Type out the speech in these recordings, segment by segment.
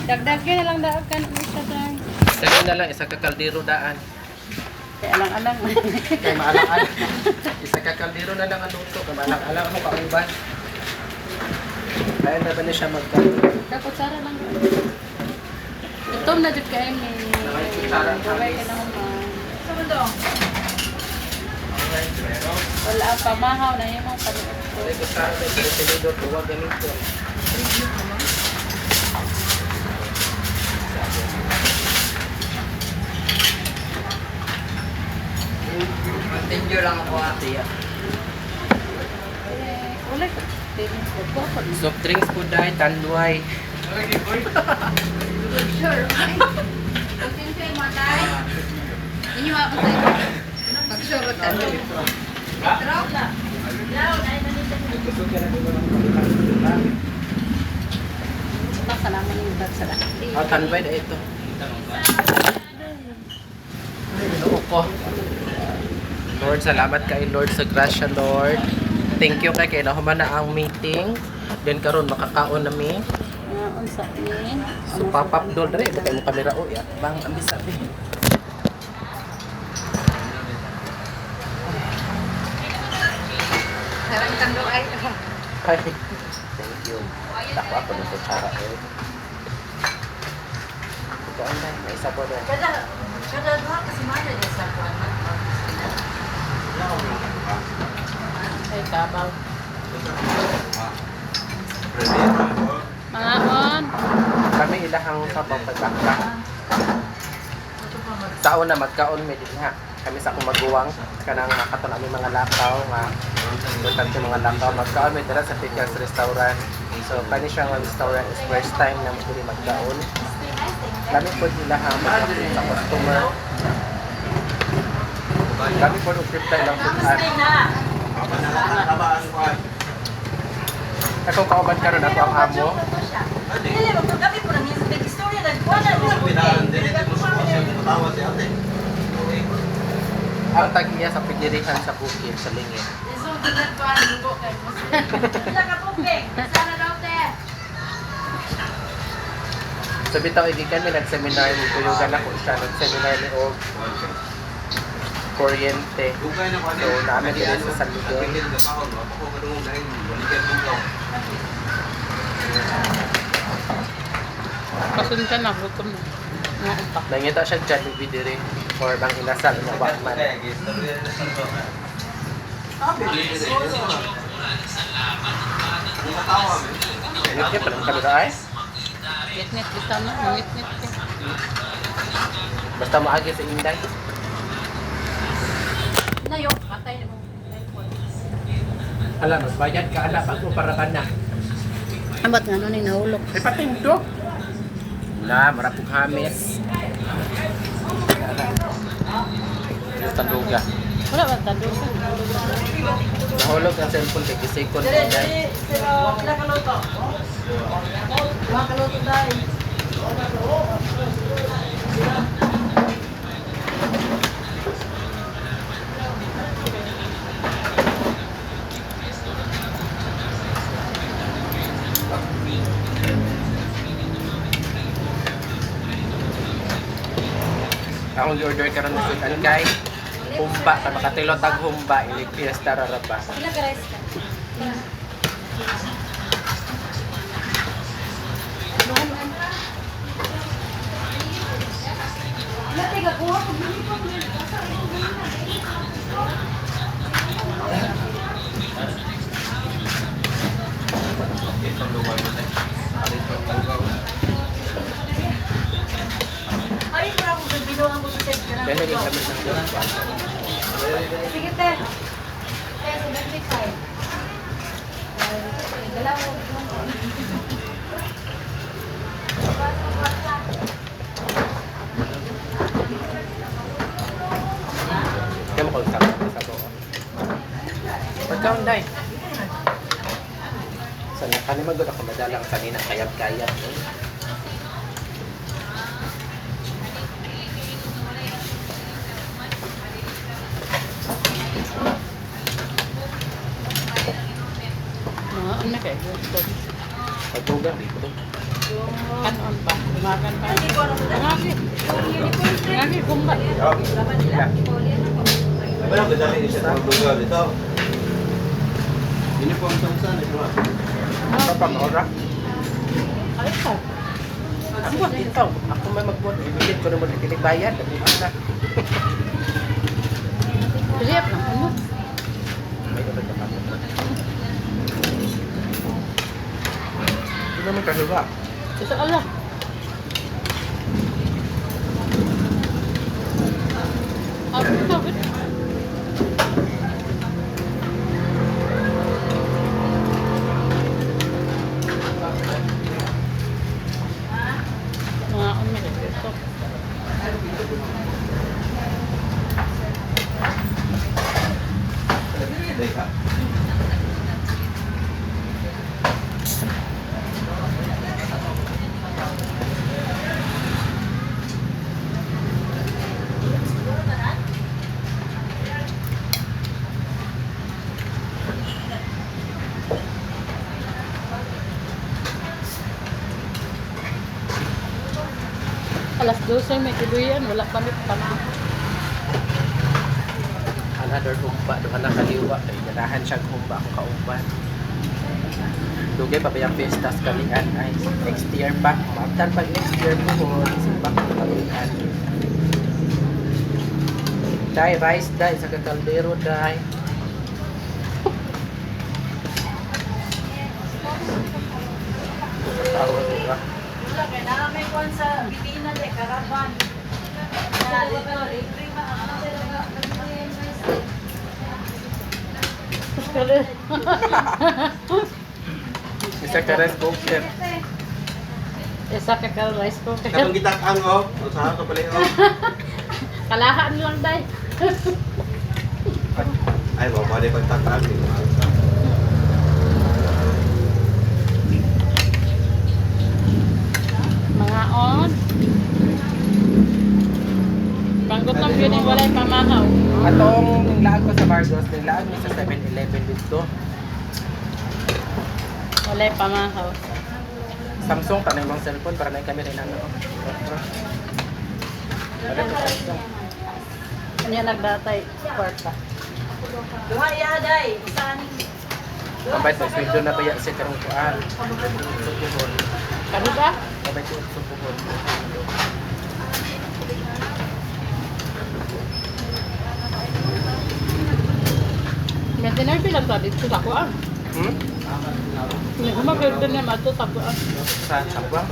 Dagdagin na lang daan kan isa daan. Sige na lang, isa ka kaldero daan. Kaya alang-alang. Kay maalang-alang. Isa ka kaldero na lang ang luto. Kay maalang-alang mo kauban. Kaya na ba na siya magkaroon? Kutsara lang. Itom na jud kay ni. Kutsara. Gaway ka na man. Sumundo. Wala pa mahaw na yung mga panuot ko. Kaya kutsara na tinidor. Huwag ganito. Continue lang ako ate. Wala ko. Soft drinks po dahil tanduay. Sure. Continue mo tayo. Inyo ako tayo. Pag-sure ka. Drop na. Down. Ay, nanito mo. Baka naman yung bag sa lahat. Tanduay na ito. Ginoo ko. Lord, salamat kay Lord sa grasya, Lord. Thank you kay nahuman na ang meeting. Then karon makakaon nami. Unsa ni? So papap dol dre kay mo kamera o ya. Bang ambis sabi. Sarang tando ay. Hi. Thank you. Tako ako ng kutsara eh. Ito ang dahil. May isa po doon. Kada duha kasi mana niya sa kuan. Ay kabaw. Maon. Kami ilahang sabaw pagkakta. Sa una magkaon may dinha. Kami sa kumaguwang kanang nakaton ami mga lakaw nga importante mga lakaw magkaon may dira sa Pickles restaurant. So kani siya nga restaurant is first time na muli magkaon. Kami po ilahang sa customer. Kami po trip tayo lang po. Ako kauban karon ako ang amo. Dili mo kami po nang yung istorya nagkuana mo. Ang tag-iya sa pigirihan sa bukid sa lingit. Wala ka po, Beng. Sana daw, te. So bitaw igikan mi nag-seminar ni Kuyugan ako siya nag-seminar ni Og Kuryente. So namin din sa San Miguel. Pasundan na gutom na. Nangita siya Jollibee diri or bang inasal na ba man. Ngit pa lang kami ay. Ngit-ngit kita na. Ngit-ngit ka. Basta maagi sa Inday. Nayo, patay na mo. Ala, magbayad ka ala bago para ka na. Abat nga nun yung nahulog. Ay patay mo to. Wala, marapong hamis. Tanduga. Wala ba tado ka? Nahulog ang cellphone kay gisikon mo dahil. Wala ka luto. Wala ka luto dahil. Akong order ka rin ng sudan kay humba, sa makatilot ang humba, ilig fiesta raraba. Wala ka rice ka. Wala, teka, kuha ko. Bili ko. Ay, wala ko. Binuang ko sa set ka na. Dahil naging kami ng humba. Sige, te. Te, 75. Dalawa. Kaya mo kung sa doon. Pagkaon day. Sa nakanimagod ako madalang kanina kayat-kayat. Ano kayo? Pagtugang dito. Kanon ba? Makan pa. Ngaki kumbat. Ano ba dali siya sa lugar dito? Uniform sa saan ito? Ano pa maura? Ay ka. Ako dito. Ako may magbuhat. Ibilit ko naman yung bayad. Nabuhat na. Siap na. Ano? May naman na kami. Hindi naman kaluwa. Isa Allah. Ako ito. Mga umili ito. Alas 12 may kibuyan, wala kami pa na. Another humba. Doon na kaliwa. Ay, ganahan siya humba akong kauban. Dugay pa ba yung fiestas kalian? Ay, next year pa. Maaftan pag next year po. Simpak ng kalian. Dai, rice dai. Sa kakaldero dai. Tawag diba? Wala kaya namin kung sa Bitina de Caravan. Na dito, libre ba ang Isa ka rice cooker. Isa ka ka rice cooker. Katong gitak-ang o. Usaha ka pala o. Kalahan lang day. Ay, ba di pagtak-ang. Mga on. Panggot lang yun yung walay pamahaw. Atong nilaag ko sa Margos, nilaag mi sa 7-Eleven dito. Walay pamahaw. Samsung, tanay mong cellphone para na yung camera na ano. Wala ko Samsung. Kanya nagdatay. Kwarta. Duha yaday. Saan? Kabait mo, sweldo na baya siya karong kuan. Supuhon. Kano ba? Kabait mo, supuhon. May dinner bilang pa dito sa kuan. Hmm? May humagod na mato sa kuan. Sa Sabang?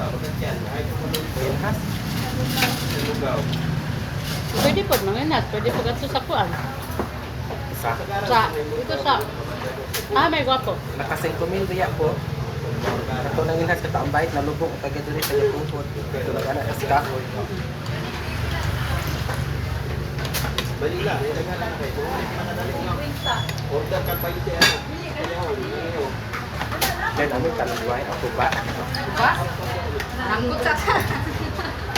Kuyenhas? Pwede po manginas. Pwede po gato sa kuan. Isa. Sa, ito sa, may gwapo. Naka 5,000 biya po. Ito nang inhas ka taong bait, nalubong o taga doon sa Gapuhot. Ito nag-anak kasi kahoy. Balila, nilagyan lang kayo. Order ka pa ito ano. Then, ano kalagway? Ako ba? Ba? Nanggut sa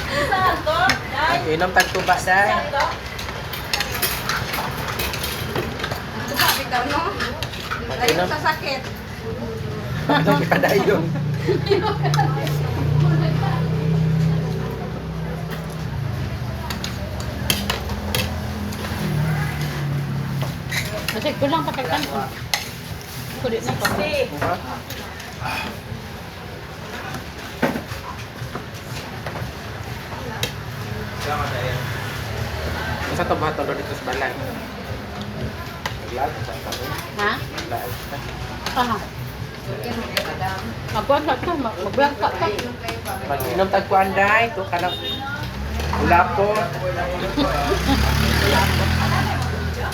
Saan to? Day. Inom tagtuba dahil. Ito ba, bitaw no? Layo sa sakit. Ano kita dayon? Kasi kulang pa kay kanto. Kulit na pa. Si. Masa to ba ito dito sa balay? Naglaag sa taon. Ha? Naglaag sa. Aha. Magkuhan ka ito. Magblangka ka. Mag-inom tagpuan dahil. Ito ka ng kulapo.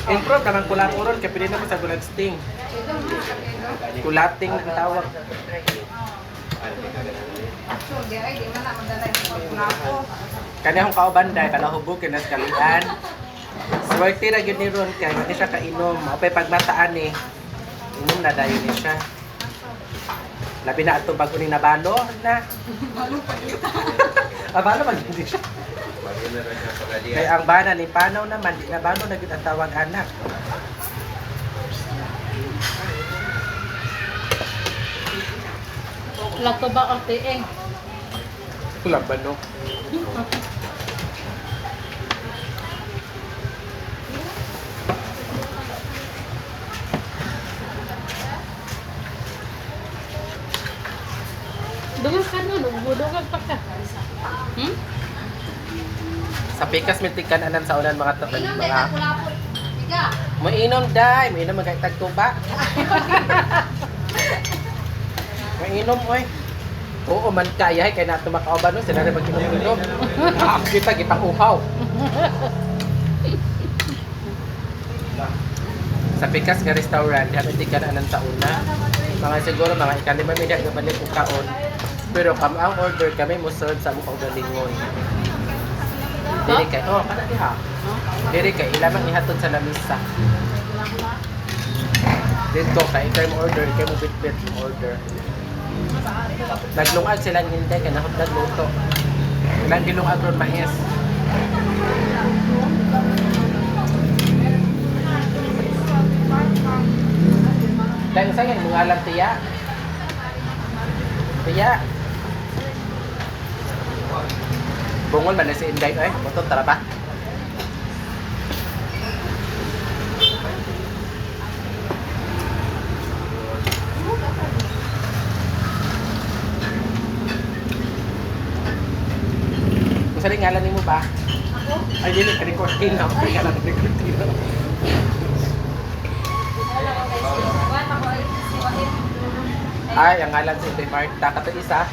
Intro ka ng kulapo ron. Kaya pili naman sa gulag sting. Kulating ang tawag. Kanya akong kauban dahil. Kalahubog kinas kalian. Swerte na yun ni Ron. Kaya hindi siya kainom. Apay pagmataan eh. Inom na dahil ni siya. Labi na ito bago ni nabalo na. Balo pag hindi siya. Kaya ang bana ni Panaw naman, di nabalo na yun ang tawag anak. Lato ba ang tieng? Laban, no? Dungan ka nun, umudugan pa ka. Hmm? Sa pikas mintikan anan sa unan mga Inom din, mga kulapot. Ika. mainom dai, mainom magkaitag tuba. Mainom oy. Oo man kaya kay nato makauban no sila rin mag-inom. Kita gitang uhaw. Sa pikas nga restaurant, diha mintikan anan sa una. Mga siguro mga ikalima media nga balik og kaon. Pero kam ang order kami mo serve sa among kaugalingon. Diri kay kana diha. Diri kay ilamang ihatod sa lamisa. Dito kay kay mo order kay mo bit order. Naglungag sila hindi kay nahudlag luto. Ilang gilungag ron mais. Dahil sa yan, mga alam tiya. Tiya. Bungol man na si Inday, eh. Butod, tara ba? Kung saan ngalan mo ba? Ako? Ay, dili ka ni Cortina. Ay, ngalan ni Cortina. What ako ay siwain. Ay, ang ngalan si Inday Marta. Kato isa.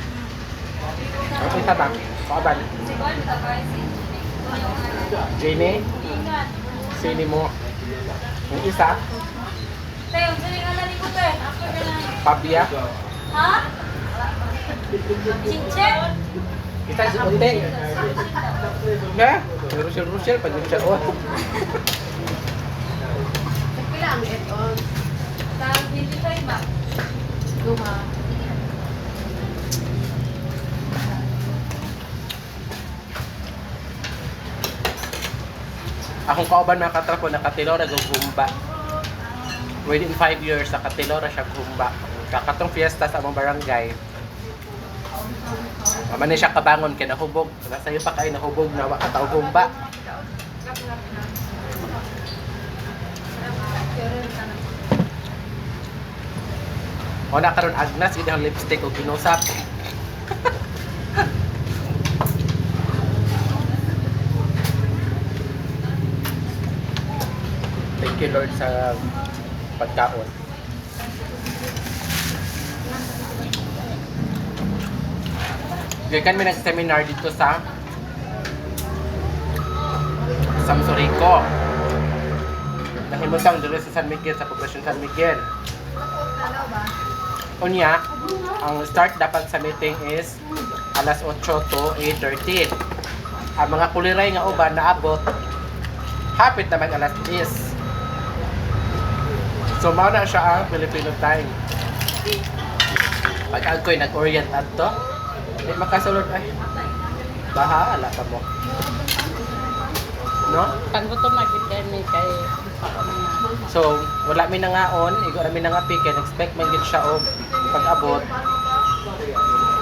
Ang isa ba? Pakaban. Siwan ka ba si Jenny. Ingat. Sini mo. Yung isa. Teo, sino nga nani ko te? Ako na lang. Pabia. Ha? Chinchet? Kita si Unte. Ha? Rusyel, pag yun siya. Oh. Pila ang add-on. Tag 25 ba? Luma. Akong kauban mga katrapo, nakatilora gumba. Within 5 years, nakatilora siya gumba. Kakatong fiesta sa among barangay. Maman siya kabangon kay nahubog. Nasa iyo pa kayo nahubog na wakataw gumba. O na karon Agnes, gid ang lipstick o ginusap. Thank you Lord sa pagkaon. Gikan mi nag-seminar dito sa Samsurico. Nahimutang dito sa San Miguel, sa Poblacion San Miguel. Unya, ang start dapat sa meeting is alas 8 to 8:30. Ang mga kuliray nga uban naabot hapit naman alas 10. So mao na siya ang Filipino time. Pag ako'y nag-orient adto, di makasulod ay bahala ka mo. No? Pagbuto magiging ni kay So, wala mi nangaon, igo na mi nangapi kay expect man gid siya og pag-abot.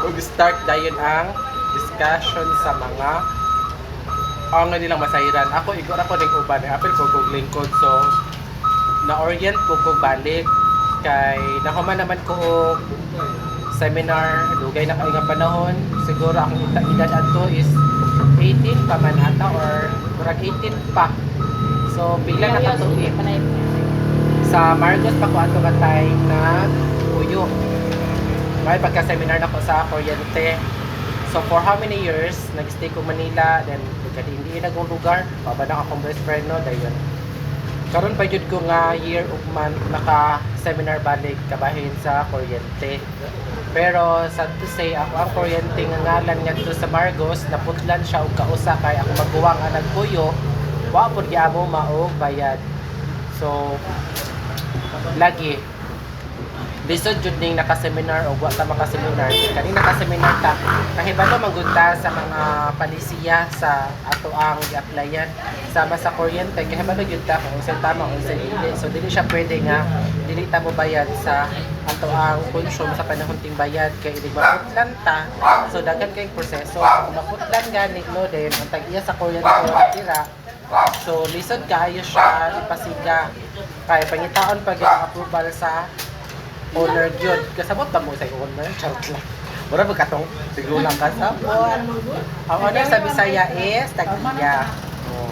Ug start dayon ang discussion sa mga ang nilang masahiran. Ako igo ra ko ning uban, apil ko kog lingkod so na-orient ko balik kay nahuman naman ko og seminar dugay na kay nga panahon. Siguro akong edad adto is 18 pa man ata or murag 18 pa. So, bigla na katuig. Sa Marcos pa ko ato ka time na uyo. May pagka-seminar na ko sa Kuryente. So, for how many years, nag-stay ko Manila, then hindi na kong lugar, pabana akong best friend, no, dayon. Karon pa jud ko nga year ug month naka-seminar balik kabahin sa Kuryente. Pero sad to say, ako ang Kuryente nga ngalan ngadto sa Marcos, naputlan siya og kausa kay ako maguwang ang nagpuyo. Wa pud gyamo maog bayad. So lagi lisod jud ning naka-seminar o wa ta maka-seminar. Kani naka-seminar ta kahibalo manggunda sa mga palisiya sa ato ang i-applyan sama sa kuryente kahibalo jud ta kung unsa tama o unsa hindi. So dili siya pwede nga dili ta mo bayad sa ato ang konsum sa panahon ting bayad kay ilig maputlan ta. So daghan kay proseso kung maputlan gani no din ang tag-iya sa kuryente o tira. So lisod kaayo siya ipasiga kay pangitaon pag ang approval sa owner yun. Kasabot pa mo sa owner. Charot lang. Mura magkatong siguro lang kasabot. Ang owner sa Bisaya is tag-iya. Oh.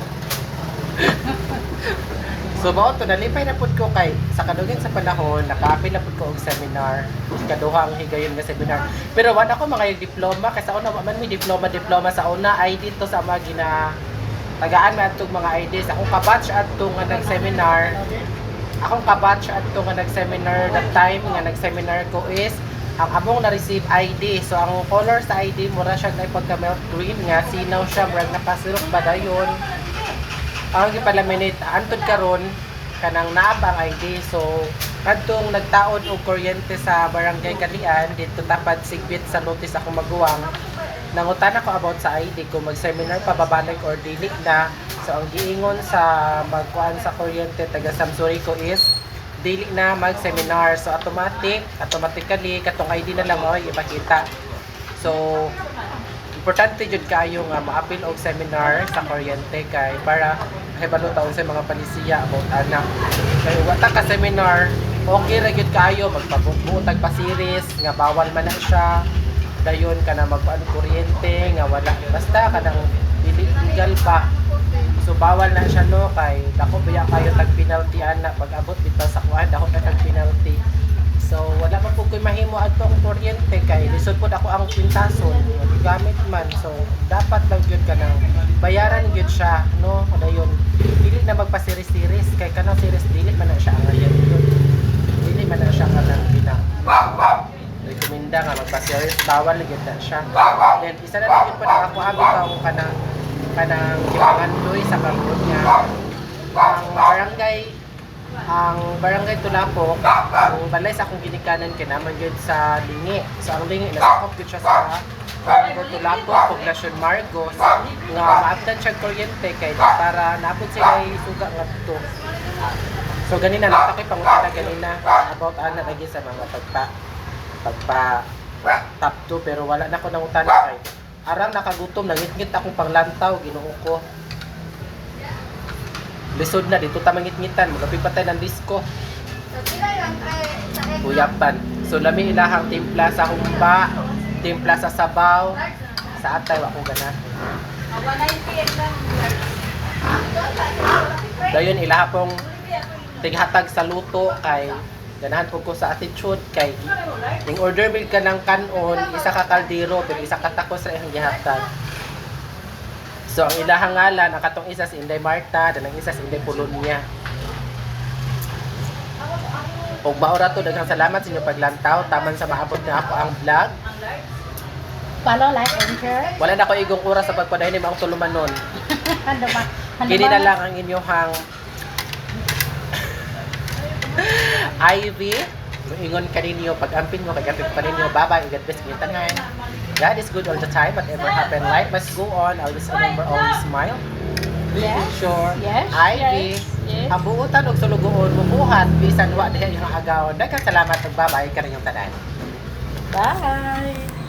So mao to nalipay na pud ko kay sa kadugin sa panahon naka-apply na pud ko og seminar. Kaduha ang higayon nga seminar. Pero wala ko mga diploma kasi sa una man may diploma sa una ID to sa mga tagaan man atong mga IDs. Akong kabatch atong nga nag-seminar. Akong kabatch ato nga nag-seminar that time nga nag-seminar ko is ang among na-receive ID. So ang color sa ID mura siya na pagka-melt green nga sinaw siya murag napasirok ba dayon. Ang gipalaminate antod karon kanang naabang ID. So kadtong nagtaod og kuryente sa Barangay Kalian dito tapad sigbit sa notice ako maguwang. Nangutan ako about sa ID kung mag-seminar pa babalik or dili na. So ang giingon sa magkuan sa kuryente taga Samsurico is dili na mag-seminar. So automatically katong ID na lang mo ipakita. So importante jud kayo nga ma-appeal og seminar sa kuryente kay para kahibalo taon sa mga palisiya about anak. Kay wata ka seminar, okay ra gyud kayo magpabuntag pa series nga bawal man na siya. Dayon ka na magpaano kuryente nga wala basta kanang illegal pa. So bawal na siya no kay dako biya kayo tag penalty ana pag abot bitaw sa kuan dako ka tag penalty. So wala man pud koy mahimo adto ang kuryente kay lisod pud ako ang kwintason gamit man. So dapat lang gyud ka nang bayaran gyud siya no. Dayon dili na magpa-series kay kanang series dili man na siya ang ayan gyud. Dili man na siya kanang rekomenda nga magpa-series bawal gyud na siya. Then isa na lang gyud pa ako abi pa ako kanang kipangandoy sa karon niya ang barangay Tulapok ang balay sa akong ginikanan kinaman gyud sa Lingi. So ang Lingi nasakop gyud siya sa barangay Tulapok, Poblacion Margos nga maabtan siya kuryente kay para naapod sila suga nga dito. So ganina natakoy pangutana ganina about ana lagi sa mga pagpa top 2 pero wala na ko nangutana kay arang nakagutom nangitngit akong panglantaw Ginoo ko. Lisod na dito ta mangitngitan magapipatay ng disco. So sila yung Uyapan. So lami ilahang timpla sa humba, timpla sa sabaw, sa atay wa ko gana. 198 lang. Dayon ilaha pong tighatag sa luto kay ganahan po ko sa attitude kay ning order bill ka ng kanon isa ka kaldero pero isa ka takos ra ang gihatag. So ang ilahang ngalan ang katong isa si Inday Marta dan ang isa si Inday Polonia. Og maura to daghang salamat sa inyong paglantaw taman sa maabot na ako ang vlog. Follow, like, and share. Wala na ko igong oras sa pagpadayon ni maong tulumanon. Kini na lang ang inyong Ivy, ingon ka ninyo, pag-ampin mo, pag-ampin pa ninyo, bye-bye, God bless you, tanan. God is good all the time, whatever happen, life must go on, always remember, always smile. Yes. Sure. Yes. Ivy, Yes. ang buutan og sulugoon, mubuhat, bisan wa diha yung agawon. Daghang salamat ug bye-bye ka ninyong tanan. Bye.